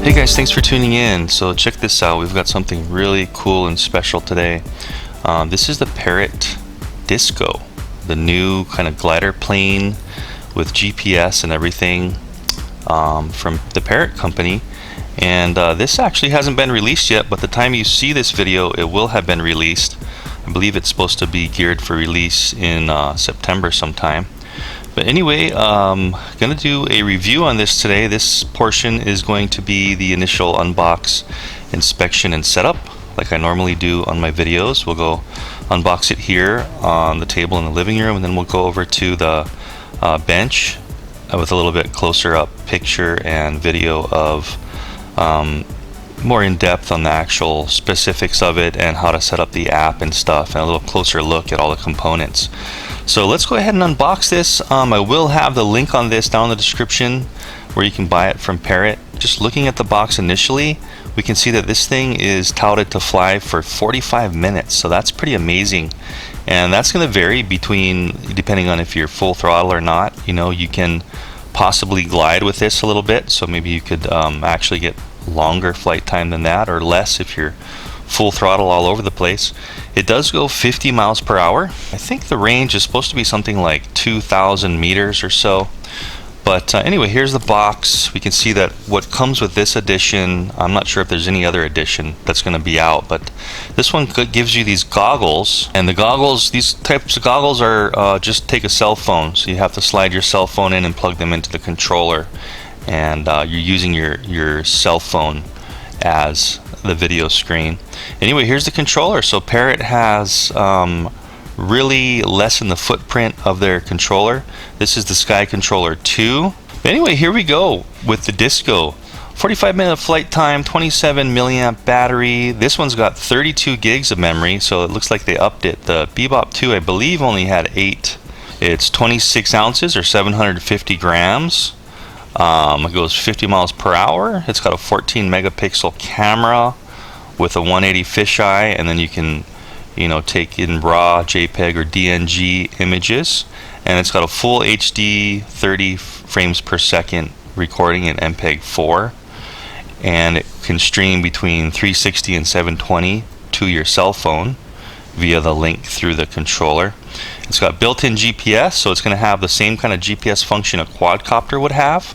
Hey guys, thanks for tuning in. So check this out, we've got something really cool and special today. This is the PARROT Disco, the new kind of glider plane with GPS and everything from the PARROT company. And this actually hasn't been released yet, but the time you see this video it will have been released. I believe it's supposed to be geared for release in September sometime. But anyway, gonna do a review on this today. This portion is going to be the initial unbox, inspection, and setup like I normally do on my videos. We'll go unbox it here on the table in the living room, and then we'll go over to the bench with a little bit closer up picture and video of more in depth on the actual specifics of it and how to set up the app and stuff, and a little closer look at all the components. So let's go ahead and unbox this. I will have the link on this down in the description where you can buy it from PARROT. Just looking at the box initially, we can see that this thing is touted to fly for 45 minutes, so that's pretty amazing. And that's going to vary depending on if you're full throttle or not. You know, you can possibly glide with this a little bit, so maybe you could actually get longer flight time than that, or less if you're full throttle all over the place. It does go 50 miles per hour. I think the range is supposed to be something like 2,000 meters or so. But anyway, here's the box. We can see that what comes with this edition, I'm not sure if there's any other edition that's going to be out, but this one gives you these goggles. And the goggles, these types of goggles are just take a cell phone. So you have to slide your cell phone in and plug them into the controller. And you're using your cell phone as the video screen. Anyway, here's the controller. So PARROT has really lessened the footprint of their controller. This is the Sky Controller 2. But anyway, here we go with the Disco. 45-minute flight time, 27 milliamp battery. This one's got 32 gigs of memory, so it looks like they upped it. The Bebop 2, I believe, only had 8. It's 26 ounces or 750 grams. It goes 50 miles per hour. It's got a 14 megapixel camera with a 180 fisheye, and then you can, take in raw JPEG or DNG images. And it's got a full HD 30 frames per second recording in MPEG-4, and it can stream between 360 and 720 to your cell phone via the link through the controller. It's got built-in GPS, so it's going to have the same kind of GPS function a quadcopter would have.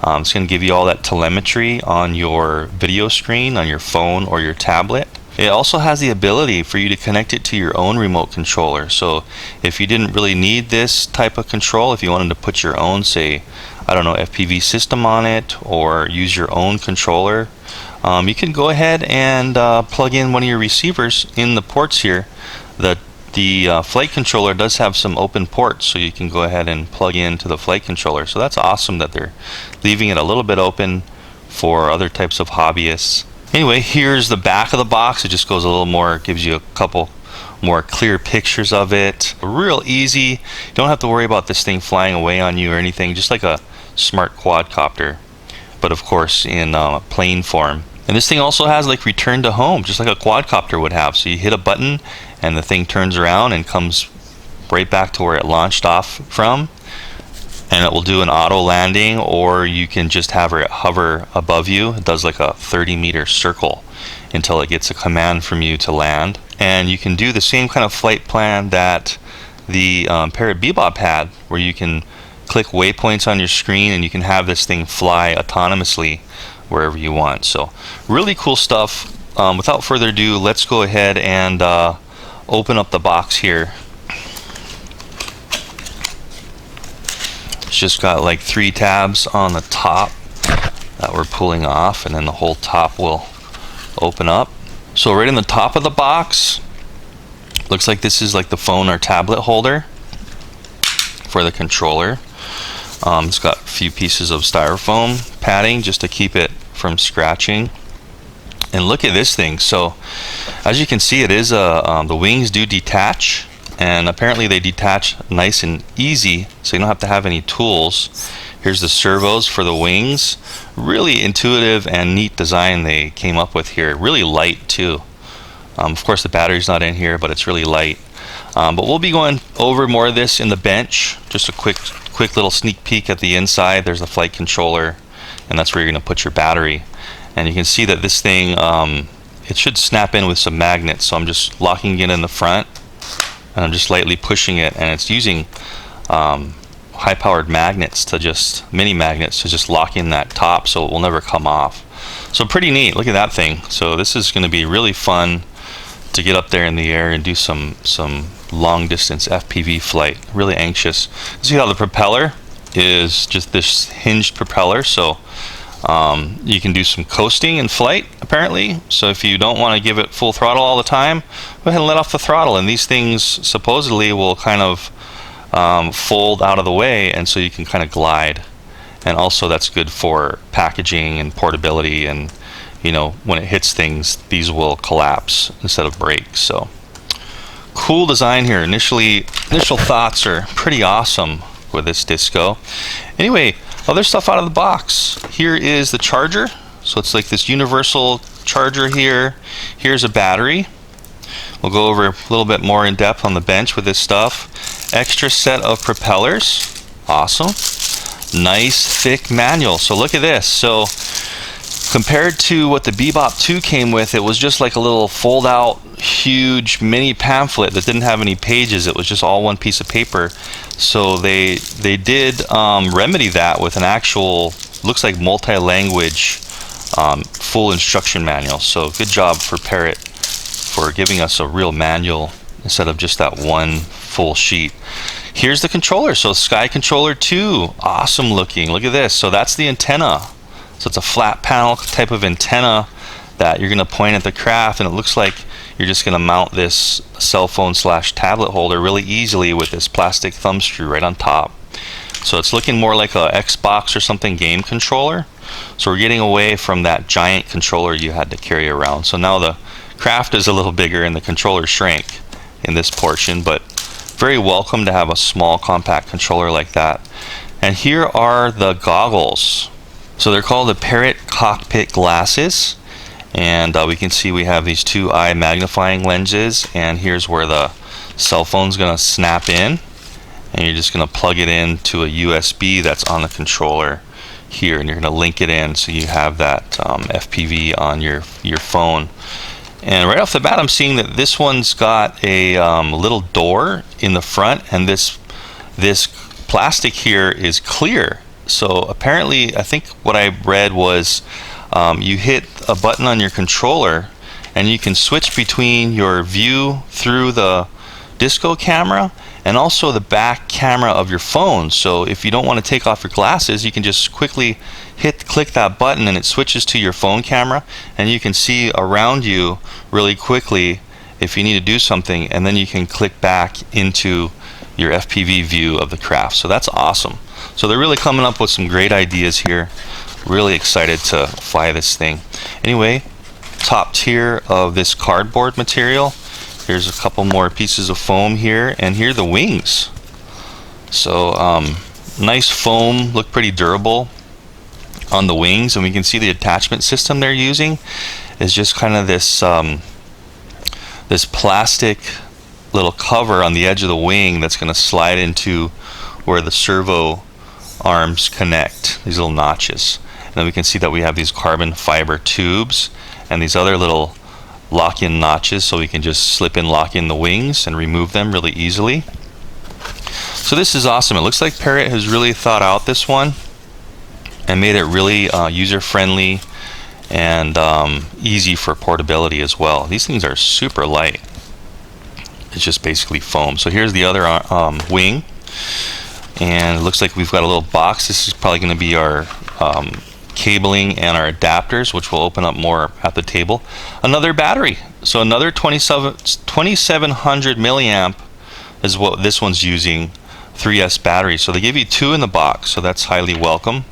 It's going to give you all that telemetry on your video screen, on your phone or your tablet. It also has the ability for you to connect it to your own remote controller. So if you didn't really need this type of control, if you wanted to put your own, say, I don't know, FPV system on it, or use your own controller, you can go ahead and plug in one of your receivers in the ports here. The flight controller does have some open ports, so you can go ahead and plug into the flight controller. So that's awesome that they're leaving it a little bit open for other types of hobbyists. Anyway, here's the back of the box. It just goes a little more, gives you a couple more clear pictures of it. Real easy. You don't have to worry about this thing flying away on you or anything, just like a smart quadcopter, but of course in plane form. And this thing also has like return to home, just like a quadcopter would have. So you hit a button and the thing turns around and comes right back to where it launched off from, and it will do an auto landing, or you can just have it hover above you. It does like a 30-meter circle until it gets a command from you to land. And you can do the same kind of flight plan that the PARROT Bebop had, where you can click waypoints on your screen and you can have this thing fly autonomously wherever you want. So really cool stuff. Without further ado, let's go ahead and open up the box here. It's just got like 3 tabs on the top that we're pulling off, and then the whole top will open up. So right in the top of the box, looks like this is like the phone or tablet holder for the controller. It's got a few pieces of styrofoam padding just to keep it from scratching. And look at this thing. So as you can see, it is the wings do detach, and apparently they detach nice and easy, so you don't have to have any tools. Here's the servos for the wings. Really intuitive and neat design they came up with here. Really light too. Of course the battery's not in here, but it's really light. But we'll be going over more of this in the bench. Just a quick little sneak peek at the inside. There's the flight controller and that's where you're going to put your battery. And you can see that this thing, it should snap in with some magnets, so I'm just locking it in the front, and I'm just lightly pushing it, and it's using high-powered magnets to just, mini magnets to just lock in that top so it will never come off. So pretty neat. Look at that thing. So this is going to be really fun to get up there in the air and do some long distance FPV flight. Really anxious. See how the propeller is just this hinged propeller, so you can do some coasting in flight apparently. So if you don't want to give it full throttle all the time, go ahead and let off the throttle, and these things supposedly will kind of fold out of the way, and so you can kind of glide. And also that's good for packaging and portability, and you know, when it hits things, these will collapse instead of break. So cool design here. Initial thoughts are pretty awesome with this disco. Anyway, other stuff out of the box. Here is the charger. So it's like this universal charger here. Here's a battery. We'll go over a little bit more in depth on the bench with this stuff. Extra set of propellers. Awesome. Nice thick manual. So look at this. So compared to what the Bebop 2 came with, it was just like a little fold out huge mini pamphlet that didn't have any pages. It was just all one piece of paper. So they did remedy that with an actual, looks like multi-language full instruction manual. So good job for PARROT for giving us a real manual instead of just that one full sheet. Here's the controller. So Sky Controller 2, awesome looking. Look at this. So that's the antenna. So it's a flat panel type of antenna that you're going to point at the craft, and it looks like you're just going to mount this cell phone / tablet holder really easily with this plastic thumb screw right on top. So it's looking more like a Xbox or something game controller. So we're getting away from that giant controller you had to carry around. So now the craft is a little bigger and the controller shrank in this portion, but very welcome to have a small compact controller like that. And here are the goggles. So they're called the PARROT cockpit glasses, and we can see we have these 2-eye magnifying lenses, and here's where the cell phone's going to snap in, and you're just going to plug it into a USB that's on the controller here, and you're going to link it in so you have that FPV on your phone. And right off the bat, I'm seeing that this one's got a little door in the front, and this plastic here is clear. So apparently, I think what I read was you hit a button on your controller and you can switch between your view through the disco camera and also the back camera of your phone. So if you don't want to take off your glasses, you can just quickly click that button and it switches to your phone camera, and you can see around you really quickly if you need to do something, and then you can click back into your FPV view of the craft. So that's awesome. So they're really coming up with some great ideas here. Really excited to fly this thing. Anyway, top tier of this cardboard material. Here's a couple more pieces of foam here, and here are the wings. So nice foam, look pretty durable on the wings, and we can see the attachment system they're using is just kind of this this plastic little cover on the edge of the wing that's going to slide into where the servo arms connect, these little notches. And then we can see that we have these carbon fiber tubes and these other little lock-in notches, so we can just slip in, lock in the wings and remove them really easily. So this is awesome. It looks like PARROT has really thought out this one and made it really user-friendly and easy for portability as well. These things are super light. It's just basically foam. So here's the other wing, and it looks like we've got a little box. This is probably going to be our cabling and our adapters, which will open up more at the table. Another battery. So another 2700 milliamp is what this one's using, 3S battery. So they give you 2 in the box, so that's highly welcome.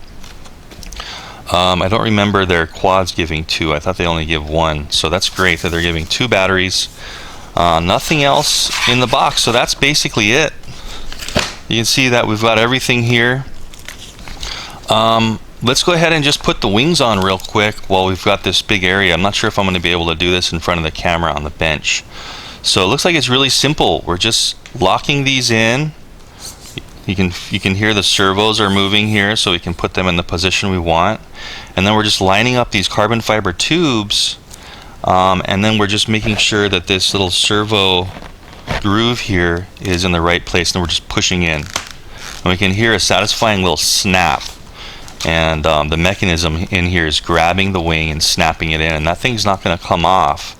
I don't remember their quads giving 2. I thought they only give 1. So that's great that they're giving 2 batteries. Nothing else in the box, so that's basically it. You can see that we've got everything here. Let's go ahead and just put the wings on real quick while we've got this big area. I'm not sure if I'm going to be able to do this in front of the camera on the bench. So it looks like it's really simple. We're just locking these in. You can hear the servos are moving here, so we can put them in the position we want. And then we're just lining up these carbon fiber tubes, and then we're just making sure that this little servo groove here is in the right place, and we're just pushing in. And we can hear a satisfying little snap, and the mechanism in here is grabbing the wing and snapping it in, and that thing's not going to come off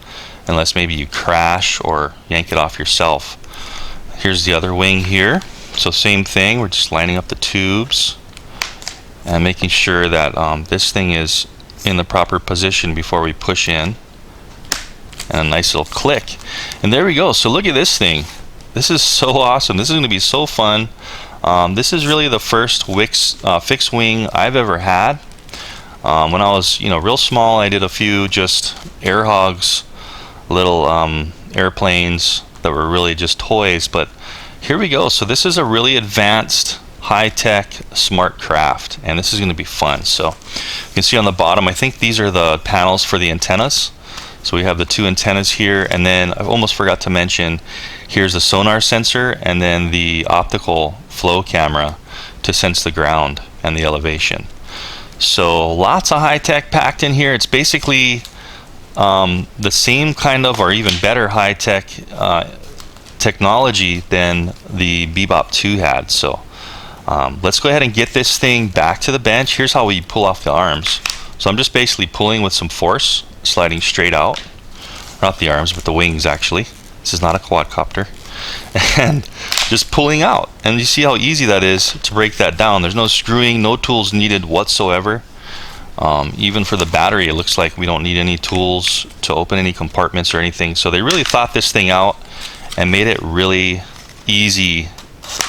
unless maybe you crash or yank it off yourself. Here's the other wing here. So same thing, we're just lining up the tubes and making sure that this thing is in the proper position before we push in. And a nice little click. And there we go. So look at this thing. This is so awesome. This is going to be so fun. This is really the first fixed wing I've ever had. When I was real small, I did a few just air hogs, little airplanes that were really just toys, but here we go. So this is a really advanced, high-tech, smart craft, and this is going to be fun. So you can see on the bottom, I think these are the panels for the antennas. So we have the two antennas here, and then I almost forgot to mention, here's the sonar sensor and then the optical flow camera to sense the ground and the elevation. So lots of high-tech packed in here. It's basically the same kind of, or even better high-tech technology than the Bebop 2 had. So let's go ahead and get this thing back to the bench. Here's how we pull off the arms. So I'm just basically pulling with some force, sliding straight out. Not the arms, but the wings actually. This is not a quadcopter. And just pulling out. And you see how easy that is to break that down. There's no screwing, no tools needed whatsoever. Even for the battery, it looks like we don't need any tools to open any compartments or anything. So they really thought this thing out and made it really easy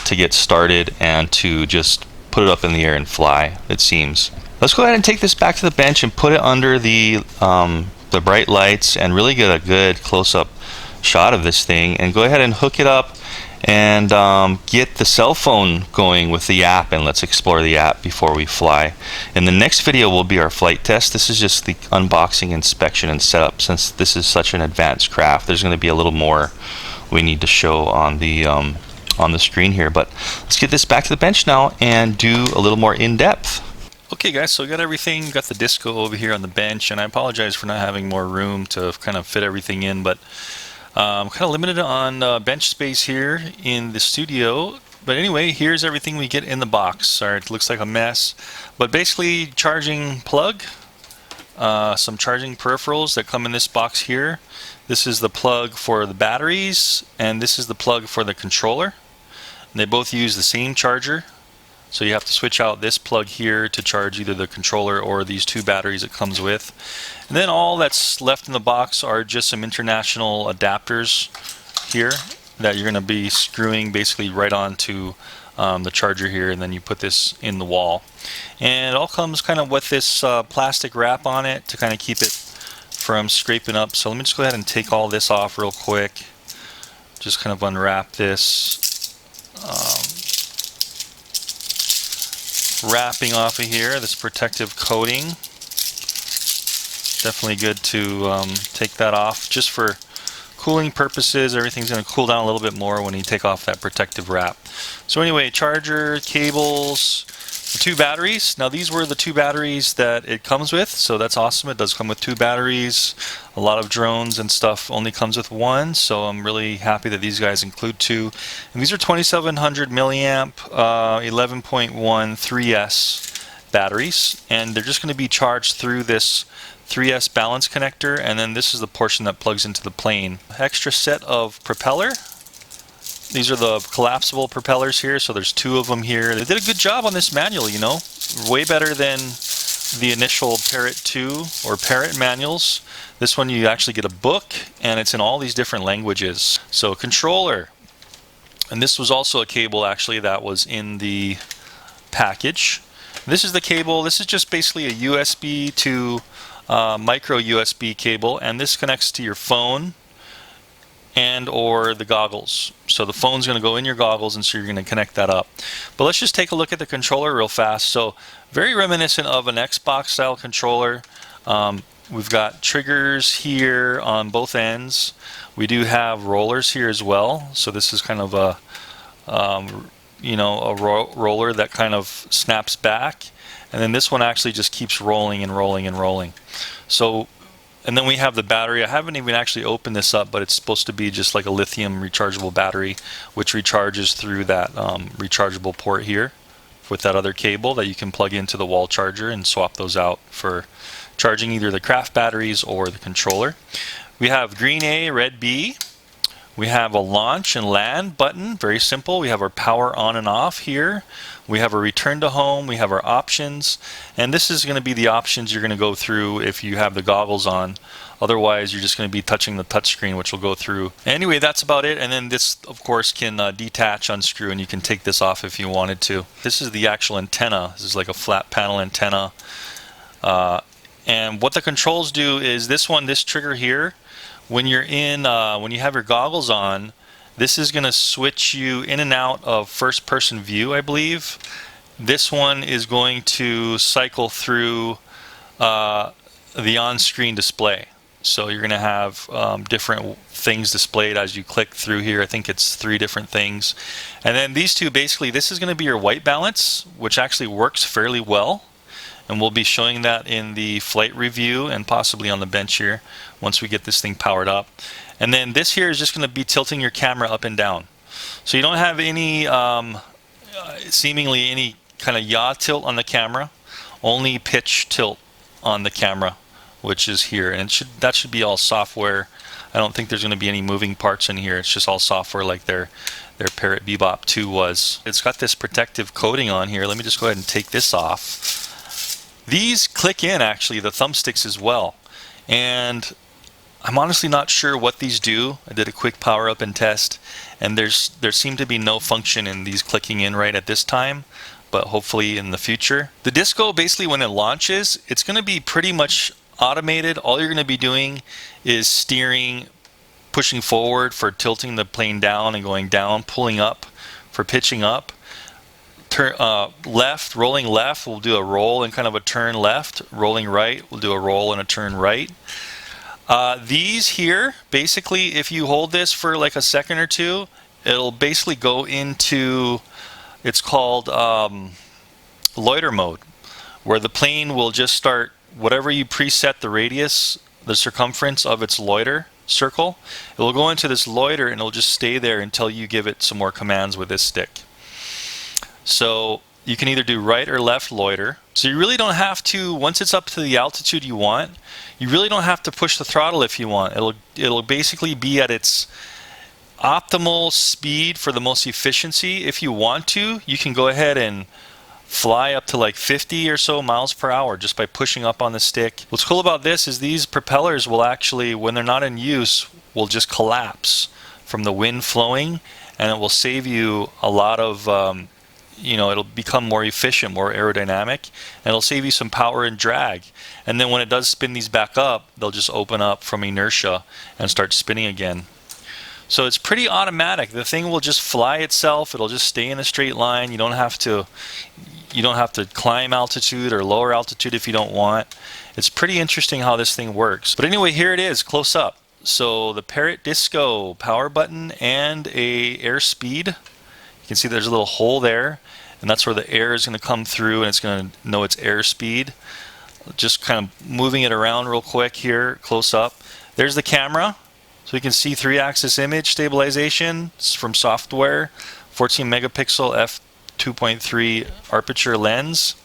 to get started and to just put it up in the air and fly, it seems. Let's go ahead and take this back to the bench and put it under the bright lights and really get a good close-up shot of this thing, and go ahead and hook it up and get the cell phone going with the app, and let's explore the app before we fly. In the next video will be our flight test. This is just the unboxing, inspection, and setup. Since this is such an advanced craft, there's going to be a little more we need to show on the screen here, but let's get this back to the bench now and do a little more in-depth. Okay guys, so we got everything, got the disco over here on the bench, and I apologize for not having more room to kind of fit everything in, but I'm kind of limited on bench space here in the studio. But anyway, here's everything we get in the box. Sorry, it looks like a mess, but basically charging plug, some charging peripherals that come in this box here. This is the plug for the batteries, and this is the plug for the controller. And they both use the same charger, so you have to switch out this plug here to charge either the controller or these two batteries it comes with. And then all that's left in the box are just some international adapters here that you're going to be screwing basically right onto the charger here, and then you put this in the wall. And it all comes kind of with this plastic wrap on it to kind of keep it from scraping up. So let me just go ahead and take all this off real quick. Just kind of unwrap this. Wrapping off of here, this protective coating. Definitely good to take that off just for cooling purposes. Everything's going to cool down a little bit more when you take off that protective wrap. So anyway, charger, cables, the two batteries. Now these were the two batteries that it comes with, so that's awesome. It does come with two batteries. A lot of drones and stuff only comes with one, so I'm really happy that these guys include two. And these are 2700 milliamp 11.1 3S batteries, and they're just going to be charged through this 3S balance connector, and then this is the portion that plugs into the plane. Extra set of propeller. These are the collapsible propellers here, so there's two of them here. They did a good job on this manual, you know, way better than the initial PARROT 2 or PARROT manuals. This one you actually get a book, and it's in all these different languages. So controller, and this was also a cable actually that was in the package. This is the cable. This is just basically a USB to micro USB cable, and this connects to your phone and or the goggles. So the phone's going to go in your goggles, and so you're going to connect that up. But let's just take a look at the controller real fast. So very reminiscent of an Xbox style controller. We've got triggers here on both ends. We do have rollers here as well. So this is kind of a a roller that kind of snaps back, and then this one actually just keeps rolling and rolling and rolling. So, and then we have the battery. I haven't even actually opened this up, but it's supposed to be just like a lithium rechargeable battery, which recharges through that rechargeable port here with that other cable that you can plug into the wall charger and swap those out for charging either the craft batteries or the controller. We have green A, red B. We have a launch and land button, very simple. We have our power on and off here. We have a return to home. We have our options. And this is going to be the options you're going to go through if you have the goggles on. Otherwise, you're just going to be touching the touchscreen, which will go through. Anyway, that's about it. And then this, of course, can detach, unscrew, and you can take this off if you wanted to. This is the actual antenna. This is like a flat panel antenna. And what the controls do is this trigger here, when you have your goggles on, this is going to switch you in and out of first person view, I believe. This one is going to cycle through the on-screen display. So you're going to have different things displayed as you click through here. I think it's 3 different things. And then these two, basically, this is going to be your white balance, which actually works fairly well. And we'll be showing that in the flight review and possibly on the bench here once we get this thing powered up. And then this here is just going to be tilting your camera up and down. So you don't have any, seemingly any kind of yaw tilt on the camera, only pitch tilt on the camera, which is here. And that should be all software. I don't think there's going to be any moving parts in here. It's just all software like their Parrot Bebop 2 was. It's got this protective coating on here. Let me just go ahead and take this off. These click in, actually, the thumbsticks as well. And I'm honestly not sure what these do. I did a quick power up and test, and there seemed to be no function in these clicking in right at this time, but hopefully in the future. The Disco, basically when it launches, it's going to be pretty much automated. All you're going to be doing is steering, pushing forward for tilting the plane down and going down, pulling up for pitching up. Left, rolling left, we'll do a roll and kind of a turn left. Rolling right, we'll do a roll and a turn right. These here, basically, if you hold this for like a second or two, it'll basically go into, it's called loiter mode, where the plane will just start, whatever you preset the radius, the circumference of its loiter circle, it will go into this loiter and it'll just stay there until you give it some more commands with this stick. So you can either do right or left loiter. So you really don't have to, once it's up to the altitude you want, you really don't have to push the throttle if you want. It'll basically be at its optimal speed for the most efficiency. If you want to, you can go ahead and fly up to like 50 or so miles per hour just by pushing up on the stick. What's cool about this is these propellers will actually, when they're not in use, will just collapse from the wind flowing, and it will save you a lot of it'll become more efficient, more aerodynamic, and it'll save you some power and drag. And then when it does spin these back up, they'll just open up from inertia and start spinning again. So it's pretty automatic. The thing will just fly itself. It'll just stay in a straight line. You don't have to climb altitude or lower altitude if you don't want. It's pretty interesting how this thing works. But anyway, here it is, close up. So the Parrot Disco power button and a airspeed. You can see there's a little hole there, and that's where the air is going to come through, and it's going to know its airspeed. Just kind of moving it around real quick here, close up. There's the camera, so you can see 3-axis image stabilization. It's from software, 14 megapixel f2.3 aperture lens.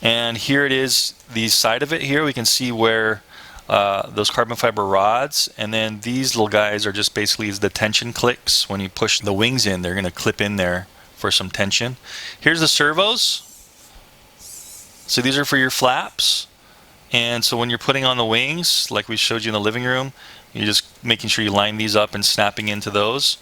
And here it is, the side of it here, we can see where those carbon fiber rods, and then these little guys are just basically the tension clicks. When you push the wings in, they're going to clip in there for some tension. Here's the servos. So these are for your flaps, and so when you're putting on the wings, like we showed you in the living room, you're just making sure you line these up and snapping into those.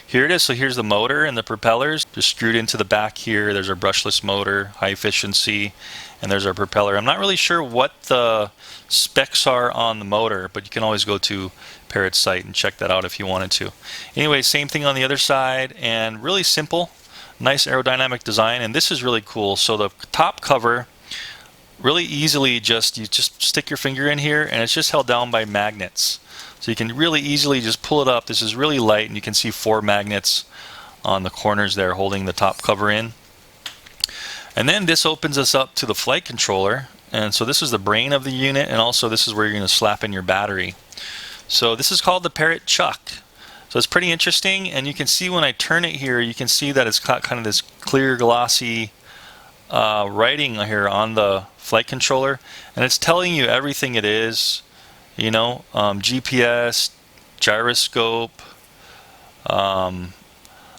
Here it is. So here's the motor and the propellers just screwed into the back here. There's our brushless motor, high efficiency, and there's our propeller. I'm not really sure what the specs are on the motor, but you can always go to Parrot's site and check that out if you wanted to. Anyway, same thing on the other side, and really simple, nice aerodynamic design. And this is really cool. So the top cover, really easily, you just stick your finger in here, and it's just held down by magnets. So you can really easily just pull it up. This is really light, and you can see 4 magnets on the corners there holding the top cover in. And then this opens us up to the flight controller. And so this is the brain of the unit, and also this is where you're going to slap in your battery. So this is called the PARROT Chuck. So it's pretty interesting, and you can see when I turn it here, you can see that it's got kind of this clear, glossy writing here on the flight controller, and it's telling you everything it is. You know, GPS, gyroscope,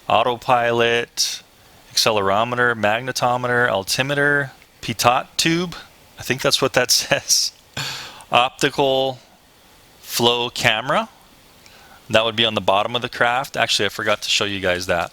autopilot, accelerometer, magnetometer, altimeter, pitot tube. I think that's what that says. Optical flow camera. That would be on the bottom of the craft. Actually, I forgot to show you guys that.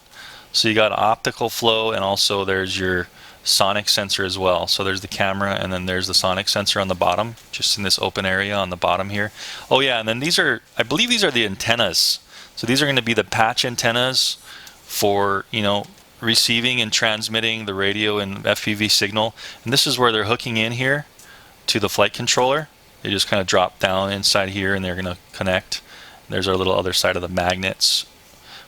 So you got optical flow, and also there's your sonic sensor as well. So there's the camera, and then there's the sonic sensor on the bottom, just in this open area on the bottom here. Oh yeah, and then these are, I believe these are the antennas. So these are going to be the patch antennas for, you know, receiving and transmitting the radio and FPV signal. And this is where they're hooking in here to the flight controller. They just kind of drop down inside here, and they're going to connect. There's our little other side of the magnets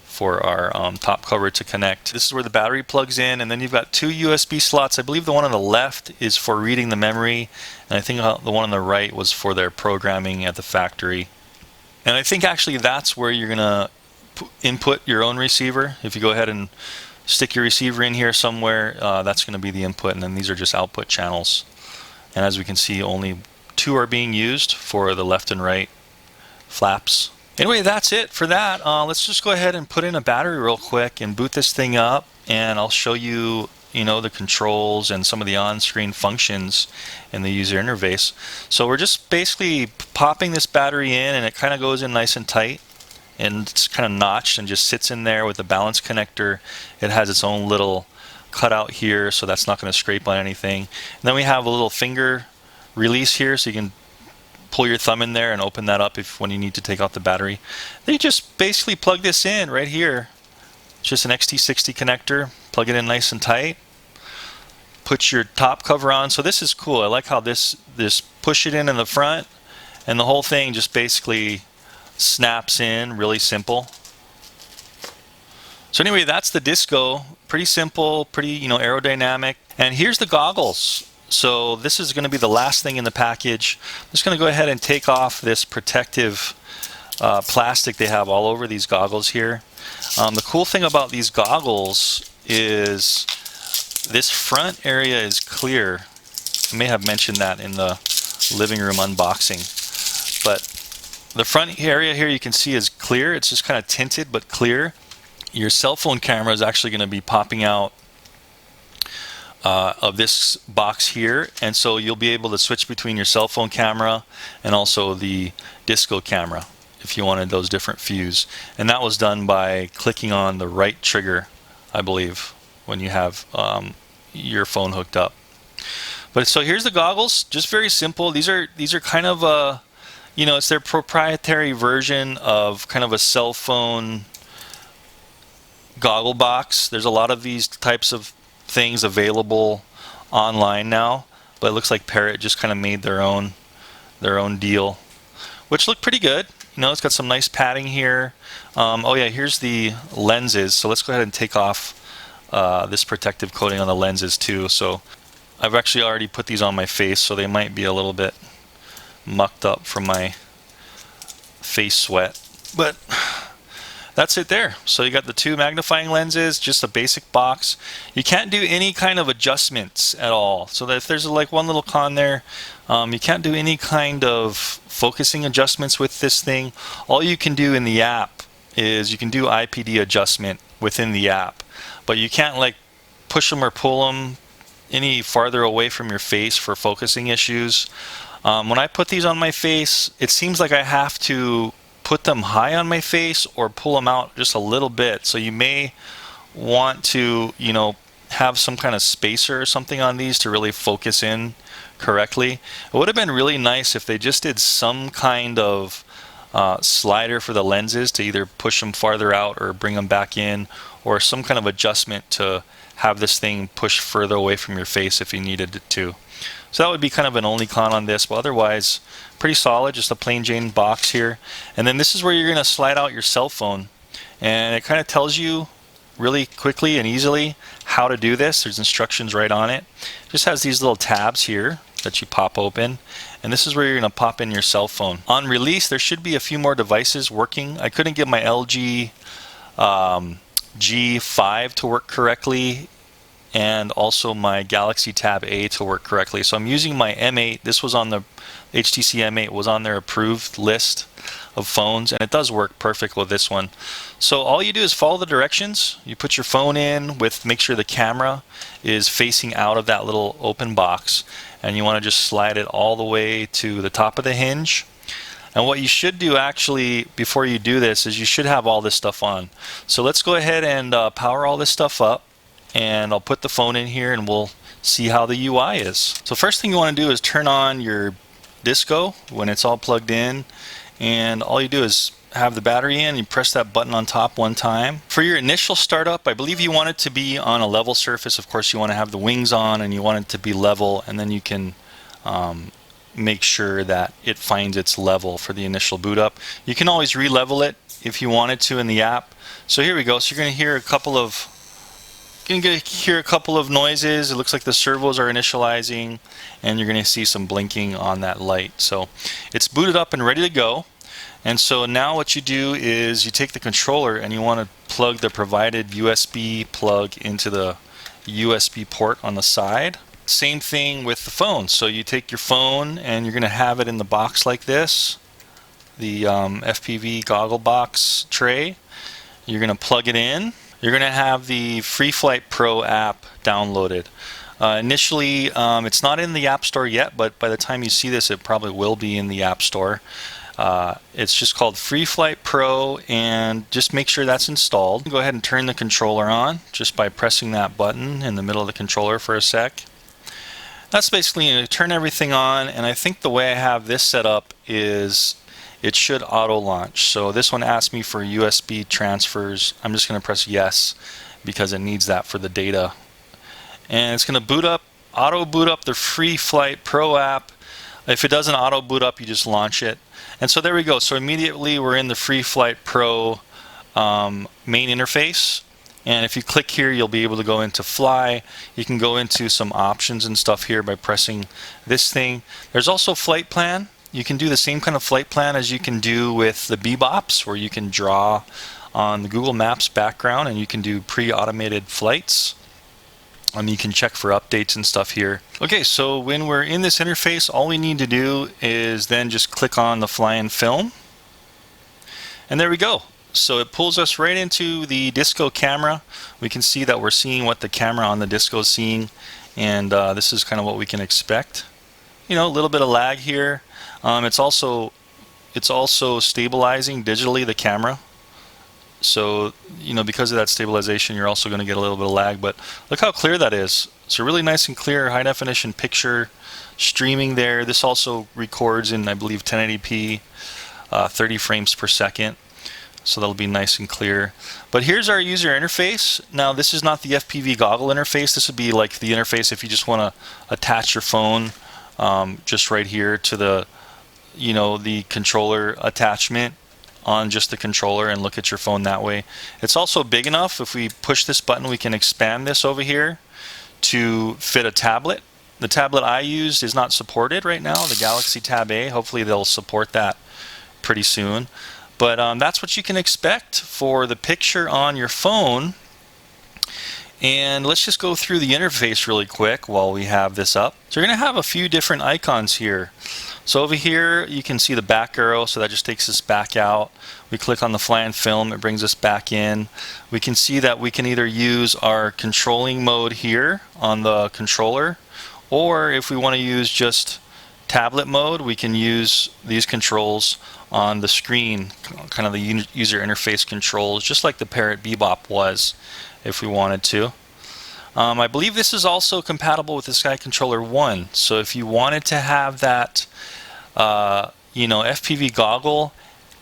for our top cover to connect. This is where the battery plugs in, and then you've got two USB slots. I believe the one on the left is for reading the memory, and I think the one on the right was for their programming at the factory. And I think actually that's where you're gonna input your own receiver. If you go ahead and stick your receiver in here somewhere, that's gonna be the input, and then these are just output channels. And as we can see, only two are being used for the left and right flaps. Anyway, that's it for that. Let's just go ahead and put in a battery real quick and boot this thing up, and I'll show you, you know, the controls and some of the on-screen functions in the user interface. So we're just basically popping this battery in, and it kind of goes in nice and tight, and it's kind of notched and just sits in there with the balance connector. It has its own little cutout here, so that's not going to scrape on anything. And then we have a little finger release here, so you can pull your thumb in there and open that up when you need to take out the battery. Then you just basically plug this in right here. It's just an XT60 connector. Plug it in nice and tight. Put your top cover on. So this is cool. I like how this push it in the front, and the whole thing just basically snaps in. Really simple. So anyway, that's the Disco. Pretty simple, pretty, you know, aerodynamic. And here's the goggles. So this is going to be the last thing in the package. I'm just going to go ahead and take off this protective plastic they have all over these goggles here. The cool thing about these goggles is this front area is clear. I may have mentioned that in the living room unboxing. But the front area here you can see is clear. It's just kind of tinted but clear. Your cell phone camera is actually going to be popping out of this box here, and so you'll be able to switch between your cell phone camera and also the Disco camera if you wanted those different views. And that was done by clicking on the right trigger, I believe, when you have your phone hooked up. But so here's the goggles, just very simple. These are kind of a, you know, it's their proprietary version of kind of a cell phone goggle box. There's a lot of these types of things available online now, but it looks like PARROT just kind of made their own deal, which look pretty good. You know, it's got some nice padding here. Oh yeah, here's the lenses. So let's go ahead and take off this protective coating on the lenses too. So I've actually already put these on my face, so they might be a little bit mucked up from my face sweat, but that's it there. So you got the two magnifying lenses, just a basic box. You can't do any kind of adjustments at all. So that if there's like one little con there, you can't do any kind of focusing adjustments with this thing. All you can do in the app is you can do IPD adjustment within the app, but you can't like push them or pull them any farther away from your face for focusing issues. When I put these on my face, it seems like I have to put them high on my face or pull them out just a little bit. So you may want to, you know, have some kind of spacer or something on these to really focus in correctly. It would have been really nice if they just did some kind of slider for the lenses to either push them farther out or bring them back in, or some kind of adjustment to have this thing push further away from your face if you needed it to. So that would be kind of an only con on this, but otherwise pretty solid, just a plain Jane box here. And then this is where you're going to slide out your cell phone, and it kind of tells you really quickly and easily how to do this. There's instructions right on it. It just has these little tabs here that you pop open, and this is where you're going to pop in your cell phone. On release, there should be a few more devices working. I couldn't get my LG G5 to work correctly, and also my Galaxy Tab A to work correctly. So I'm using my M8. This was on the HTC M8, was on their approved list of phones, and it does work perfect with this one. So all you do is follow the directions. You put your phone in with, make sure the camera is facing out of that little open box, and you want to just slide it all the way to the top of the hinge. And what you should do actually before you do this is you should have all this stuff on. So let's go ahead and power all this stuff up, and I'll put the phone in here and we'll see how the UI is. So first thing you want to do is turn on your disco when it's all plugged in, and all you do is have the battery in, you press that button on top one time. For your initial startup, I believe you want it to be on a level surface. Of course, you want to have the wings on and you want it to be level, and then you can make sure that it finds its level for the initial boot up. You can always re-level it if you wanted to in the app. So here we go. So you're going to hear a couple of noises. It looks like the servos are initializing, and you're going to see some blinking on that light. So it's booted up and ready to go. And so now what you do is you take the controller and you want to plug the provided USB plug into the USB port on the side. Same thing with the phone. So you take your phone and you're going to have it in the box like this, the FPV goggle box tray. You're going to plug it in. You're going to have the FreeFlight Pro app downloaded. Initially, it's not in the App Store yet, but by the time you see this, it probably will be in the App Store. It's just called FreeFlight Pro, and just make sure that's installed. Go ahead and turn the controller on just by pressing that button in the middle of the controller for a sec. That's basically, you know, turn everything on, and I think the way I have this set up is it should auto launch. So this one asked me for USB transfers. I'm just going to press yes because it needs that for the data. And it's going to boot up, auto boot up the FreeFlight Pro app. If it doesn't auto boot up, you just launch it. And so there we go. So immediately we're in the FreeFlight Pro main interface. And if you click here, you'll be able to go into fly. You can go into some options and stuff here by pressing this thing. There's also flight plan. You can do the same kind of flight plan as you can do with the Bebops, where you can draw on the Google Maps background and you can do pre-automated flights. You can check for updates and stuff here. Okay, so when we're in this interface, all we need to do is then just click on the fly and film. And there we go. So it pulls us right into the disco camera. We can see that we're seeing what the camera on the disco is seeing, and this is kind of what we can expect. You know, a little bit of lag here. It's also stabilizing digitally the camera. So, you know, because of that stabilization, you're also going to get a little bit of lag, but look how clear that is. It's a really nice and clear high definition picture streaming there. This also records in, I believe, 1080p, 30 frames per second. So that'll be nice and clear. But here's our user interface. Now this is not the FPV goggle interface. This would be like the interface if you just want to attach your phone just right here to the, you know, the controller attachment on just the controller and look at your phone that way. It's also big enough. If we push this button, we can expand this over here to fit a tablet. The tablet I used is not supported right now, the Galaxy Tab A. Hopefully they'll support that pretty soon. But that's what you can expect for the picture on your phone. And let's just go through the interface really quick while we have this up. So you're going to have a few different icons here. So over here you can see the back arrow, so that just takes us back out. We click on the fly and film, it brings us back in. We can see that we can either use our controlling mode here on the controller, or if we want to use just tablet mode, we can use these controls on the screen, kind of the user interface controls, just like the PARROT Bebop was, if we wanted to. I believe this is also compatible with the Sky Controller 1. So if you wanted to have that, you know, FPV goggle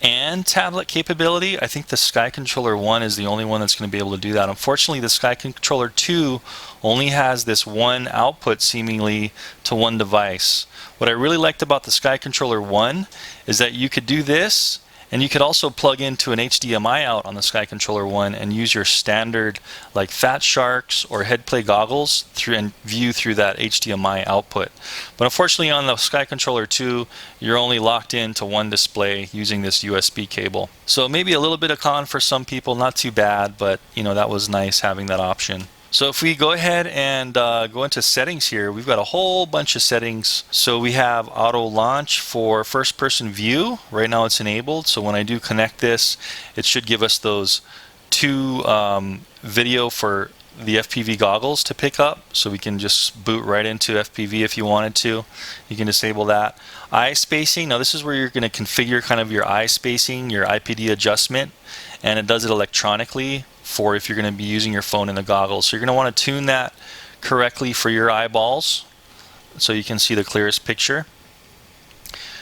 and tablet capability, I think the Sky Controller 1 is the only one that's going to be able to do that. Unfortunately, the Sky Controller 2 only has this one output seemingly to one device. What I really liked about the Sky Controller 1 is that you could do this And you could also plug into an HDMI out on the Sky Controller 1 and use your standard like Fat Sharks or Headplay goggles through and view through that HDMI output. But unfortunately on the Sky Controller 2, you're only locked into one display using this USB cable. So maybe a little bit of con for some people, not too bad, but you know, that was nice having that option. So if we go ahead and go into settings here, we've got a whole bunch of settings. So we have auto launch for first person view. Right now it's enabled. So when I do connect this, it should give us those two video for the FPV goggles to pick up. So we can just boot right into FPV if you wanted to. You can disable that. Eye spacing. Now this is where you're going to configure kind of your eye spacing, your IPD adjustment, and it does it electronically for if you're going to be using your phone in the goggles. So you're going to want to tune that correctly for your eyeballs so you can see the clearest picture.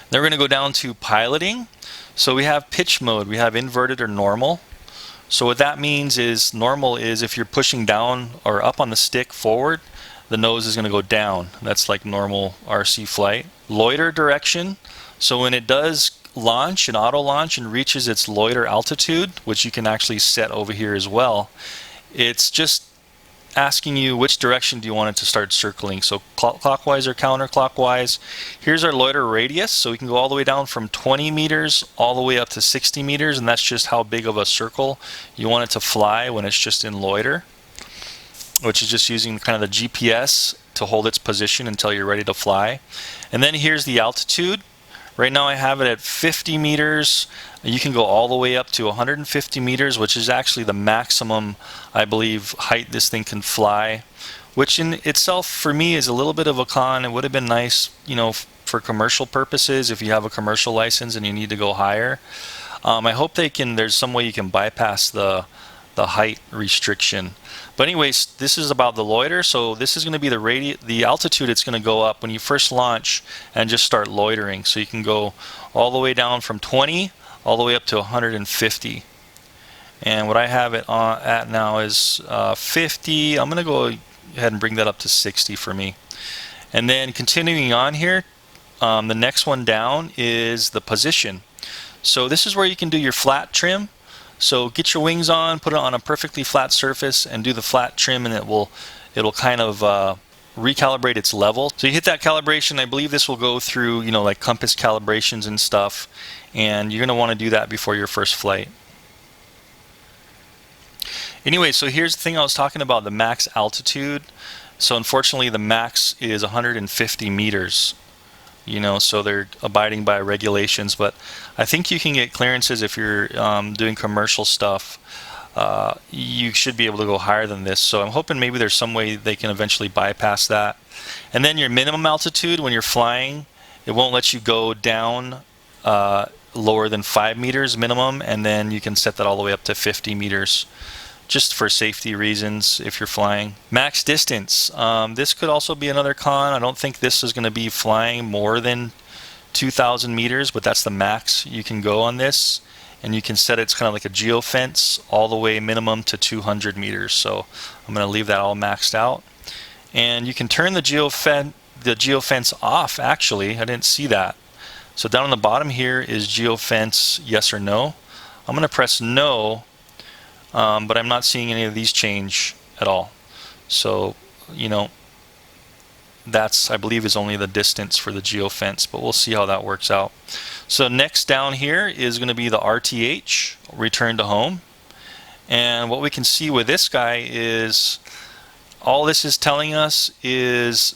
Then we're going to go down to piloting. So we have pitch mode, we have inverted or normal. So what that means is normal is if you're pushing down or up on the stick forward, the nose is going to go down. That's like normal RC flight. Loiter direction. So when it does launch and auto launch and reaches its loiter altitude, which you can actually set over here as well, it's just asking you which direction do you want it to start circling, so clockwise or counterclockwise. Here's our loiter radius, so we can go all the way down from 20 meters all the way up to 60 meters, and that's just how big of a circle you want it to fly when it's just in loiter, which is just using kind of the GPS to hold its position until you're ready to fly. And then here's the altitude. Right now I have it at 50 meters. You can go all the way up to 150 meters, which is actually the maximum, I believe, height this thing can fly, which in itself for me is a little bit of a con. It would have been nice, you know, for commercial purposes if you have a commercial license and you need to go higher. I hope there's some way you can bypass the height restriction. But anyways, this is about the loiter. So this is going to be the altitude it's going to go up when you first launch and just start loitering. So you can go all the way down from 20 all the way up to 150. And what I have it at now is 50. I'm going to go ahead and bring that up to 60 for me. And then continuing on here, the next one down is the position. So this is where you can do your flat trim. So get your wings on, put it on a perfectly flat surface and do the flat trim, and it'll kind of recalibrate its level. So you hit that calibration. I believe this will go through, you know, like compass calibrations and stuff, and you're going to want to do that before your first flight. Anyway, so here's the thing I was talking about, the max altitude. So unfortunately the max is 150 meters. You know, so they're abiding by regulations, but I think you can get clearances if you're doing commercial stuff. You should be able to go higher than this, so I'm hoping maybe there's some way they can eventually bypass that. And then your minimum altitude when you're flying, it won't let you go down lower than 5 meters minimum, and then you can set that all the way up to 50 meters. Just for safety reasons if you're flying. Max distance. This could also be another con. I don't think this is going to be flying more than 2,000 meters, but that's the max you can go on this. And you can set it's kind of like a geofence all the way minimum to 200 meters. So I'm going to leave that all maxed out. And you can turn the geofence off, actually. I didn't see that. So down on the bottom here is geofence yes or no. I'm going to press no. But I'm not seeing any of these change at all. So, you know, that's, I believe, is only the distance for the geofence, but we'll see how that works out. So next down here is going to be the RTH, return to home. And what we can see with this guy is all this is telling us is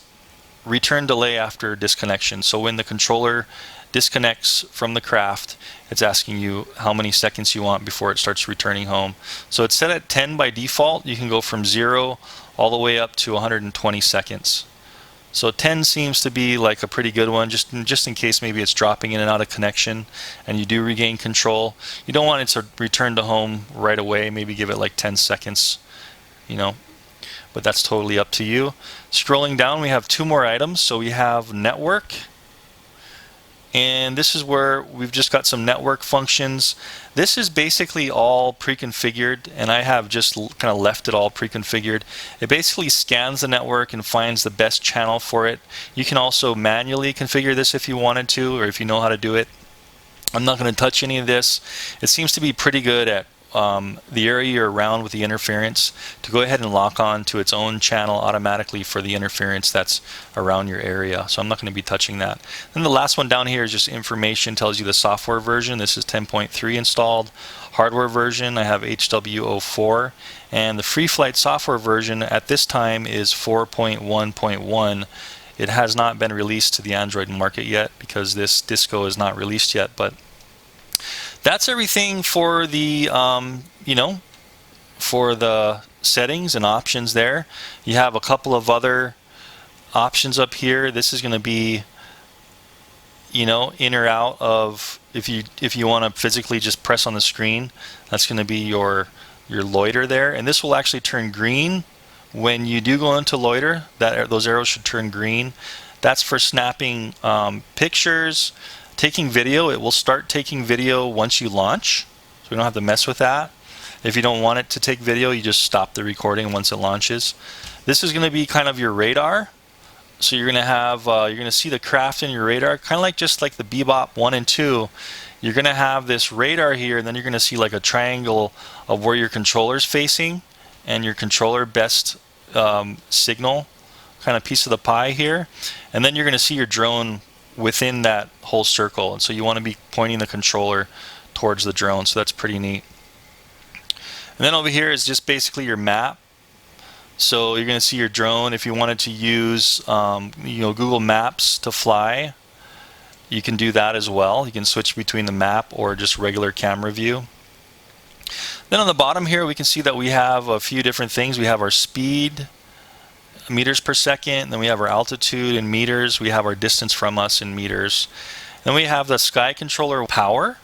return delay after disconnection. So when the controller disconnects from the craft, it's asking you how many seconds you want before it starts returning home. So it's set at 10 by default. You can go from 0 all the way up to 120 seconds. So 10 seems to be like a pretty good one, just in case maybe it's dropping in and out of connection and you do regain control. You don't want it to return to home right away. Maybe give it like 10 seconds, you know, but that's totally up to you. Scrolling down, we have 2 more items. So we have network. And this is where we've just got some network functions. This is basically all pre-configured, and I have just kind of left it all pre-configured. It basically scans the network and finds the best channel for it. You can also manually configure this if you wanted to, or if you know how to do it. I'm not going to touch any of this. It seems to be pretty good at the area you're around with the interference to go ahead and lock on to its own channel automatically for the interference that's around your area. So I'm not going to be touching that. Then the last one down here is just information, tells you the software version. This is 10.3 installed. Hardware version, I have HW04. And the free flight software version at this time is 4.1.1. It has not been released to the Android market yet because this Disco is not released yet, but that's everything for the for the settings and options there. You have a couple of other options up here. This is going to be in or out of, if you want to physically just press on the screen, that's going to be your loiter there, and this will actually turn green when you do go into loiter. Those arrows should turn green. That's for snapping pictures, taking video. It will start taking video once you launch, so we don't have to mess with that. If you don't want it to take video, you just stop the recording once it launches. This is going to be kind of your radar. So you're going to have you're going to see the craft in your radar, kind of just like the Bebop 1 and 2. You're going to have this radar here, and then you're going to see like a triangle of where your controller's facing and your controller best signal kind of piece of the pie here, and then you're going to see your drone within that whole circle, and so you want to be pointing the controller towards the drone, so that's pretty neat. And then over here is just basically your map. So you're going to see your drone. If you wanted to use Google Maps to fly, you can do that as well. You can switch between the map or just regular camera view. Then on the bottom here, we can see that we have a few different things. We have our speed, meters per second, then we have our altitude in meters, we have our distance from us in meters. Then we have the sky controller power.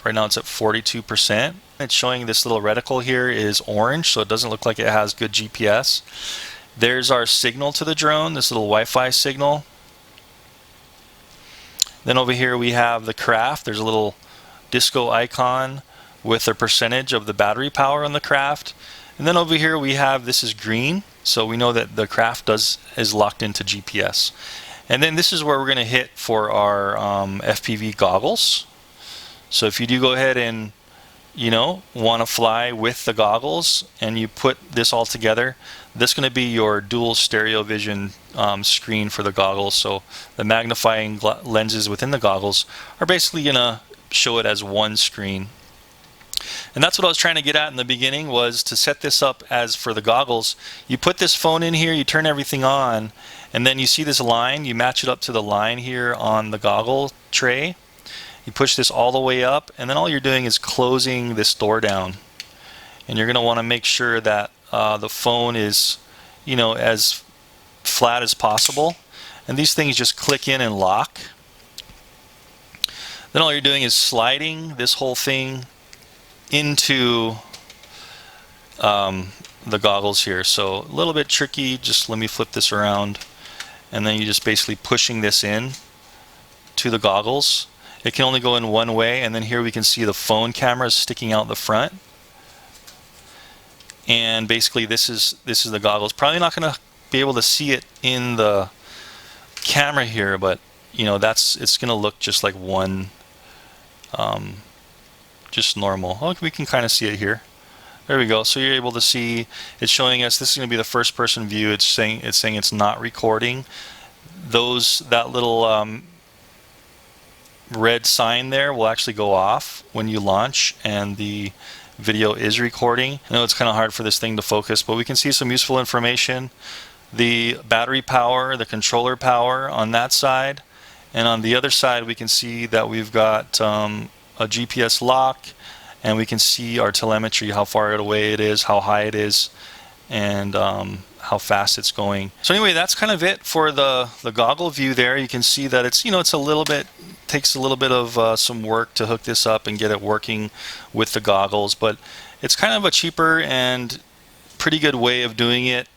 Right now it's at 42%. It's showing this little reticle here is orange, so it doesn't look like it has good GPS. There's our signal to the drone, this little Wi-Fi signal. Then over here we have the craft. There's a little disco icon with a percentage of the battery power on the craft. And then over here we have, this is green, so we know that the craft is locked into GPS. And then this is where we're going to hit for our FPV goggles. So if you do go ahead and want to fly with the goggles and you put this all together, this is going to be your dual stereo vision screen for the goggles. So the magnifying lenses within the goggles are basically going to show it as one screen. And that's what I was trying to get at in the beginning, was to set this up as for the goggles. You put this phone in here, you turn everything on, and then you see this line, you match it up to the line here on the goggle tray. You push this all the way up, and then all you're doing is closing this door down. And you're going to want to make sure that the phone is, as flat as possible. And these things just click in and lock. Then all you're doing is sliding this whole thing into the goggles here. So a little bit tricky. Just let me flip this around, and then you're just basically pushing this in to the goggles. It can only go in one way, and then here we can see the phone camera sticking out the front. And basically this is the goggles. Probably not going to be able to see it in the camera here, but it's going to look just like one, just normal. Oh, we can kind of see it here. There we go. So you're able to see it's showing us, this is going to be the first person view. It's saying it's not recording. That little red sign there will actually go off when you launch and the video is recording. I know it's kind of hard for this thing to focus, but we can see some useful information. The battery power, the controller power on that side, and on the other side we can see that we've got a GPS lock, and we can see our telemetry, how far away it is, how high it is, and how fast it's going. So anyway, that's kind of it for the goggle view there. You can see that it's it's a little bit, takes a little bit of some work to hook this up and get it working with the goggles, but it's kind of a cheaper and pretty good way of doing it,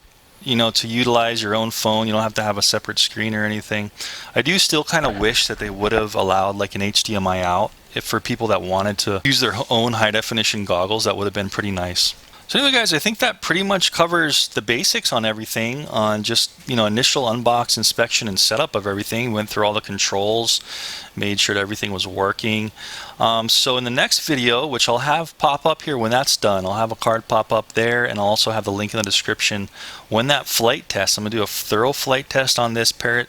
to utilize your own phone. You don't have to have a separate screen or anything. I do still kind of wish that they would have allowed like an HDMI out for people that wanted to use their own high definition goggles. That would have been pretty nice. So anyway, guys, I think that pretty much covers the basics on everything, on just, initial unbox, inspection, and setup of everything. Went through all the controls, made sure that everything was working. So in the next video, which I'll have pop up here when that's done, I'll have a card pop up there, and I'll also have the link in the description. When that flight test, I'm going to do a thorough flight test on this Parrot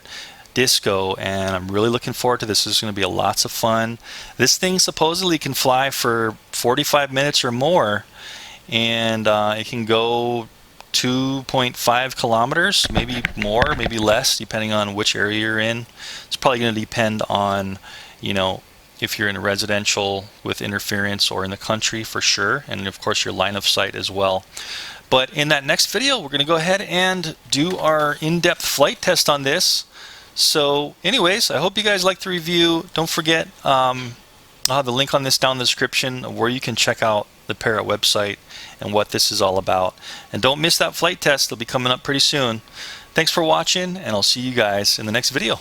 Disco, and I'm really looking forward to this. This is going to be lots of fun. This thing supposedly can fly for 45 minutes or more, and it can go 2.5 kilometers, maybe more, maybe less, depending on which area you're in. It's probably going to depend on, if you're in a residential with interference or in the country for sure, and of course your line of sight as well. But in that next video, we're going to go ahead and do our in-depth flight test on this. So anyways, I hope you guys liked the review. Don't forget, I'll have the link on this down in the description of where you can check out the Parrot website and what this is all about. And don't miss that flight test. They'll be coming up pretty soon. Thanks for watching, and I'll see you guys in the next video.